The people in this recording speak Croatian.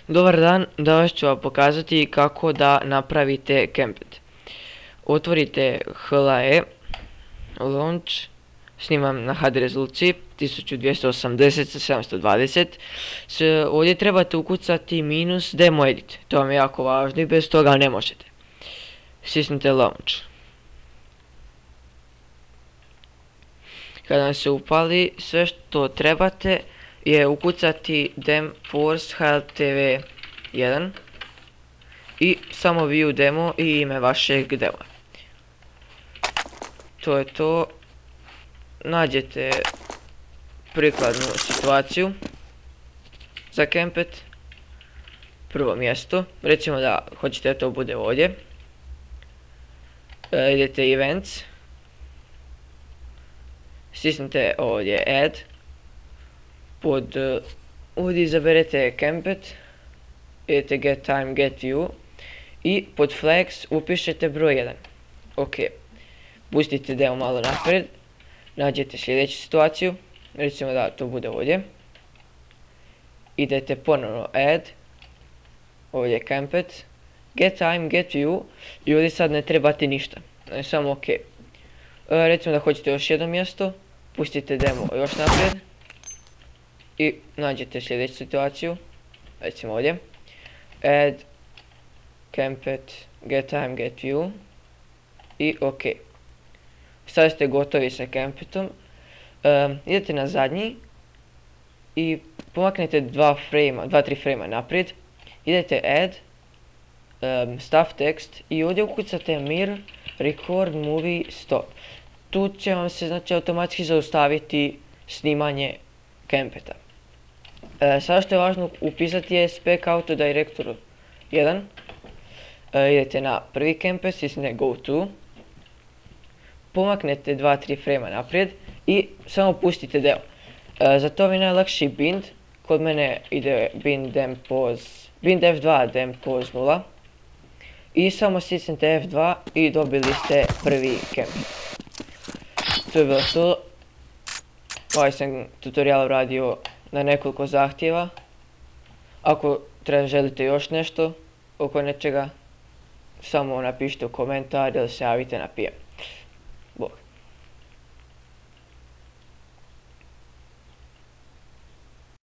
Dobar dan, danas ću vam pokazati kako da napravite Kempet. Otvorite HLE, Launch, snimam na HD rezoluciji 1280x720. Ovdje trebate ukucati minus demo edit, to vam je jako važno i bez toga ne možete. Stisnite Launch. Kada vam se upali, sve što trebate je ukucati DemForce HLTV 1 i samo view demo i ime vašeg dema. To je to. Nađete prikladnu situaciju za Kempet. Prvo mjesto, recimo da hoćete da to bude ovdje. Idete Events, stisnite ovdje Add, ovdje izaberete Kempet, idete Get Time, Get View i pod Flags upišete broj 1. Ok, pustite demo malo naprijed, nađete sljedeću situaciju, recimo da to bude ovdje. Idete ponovno Add, ovdje Kempet, Get Time, Get View i ovdje sad ne trebate ništa, samo ok. Recimo da hoćete još jedno mjesto, pustite demo još naprijed i nađete sljedeću situaciju, recimo ovdje. Add, Kempet, Get Time, Get View i ok. Sad ste gotovi sa Kempetom. Idete na zadnji i pomaknete 2-3 frame naprijed. Idete Add, Staff Text i ovdje ukucate Mirror, Record, Movie, Stop. Tu će vam se znači automatski zaustaviti snimanje Kempeta. Sada što je važno upisati je Spec Auto Director 1. Idete na prvi Kempet, stisnete Go To. Pomaknete 2-3 frame naprijed i samo pustite deo. Za to mi je najlakši bind. Kod mene ide bind F2 dem pause 0. I samo stisnete F2 i dobili ste prvi Kempet. To je bilo to. Ovaj sam tutorial radio na nekoliko zahtjeva. Ako želite još nešto oko nečega, samo napišite u komentar ili se javite na PM.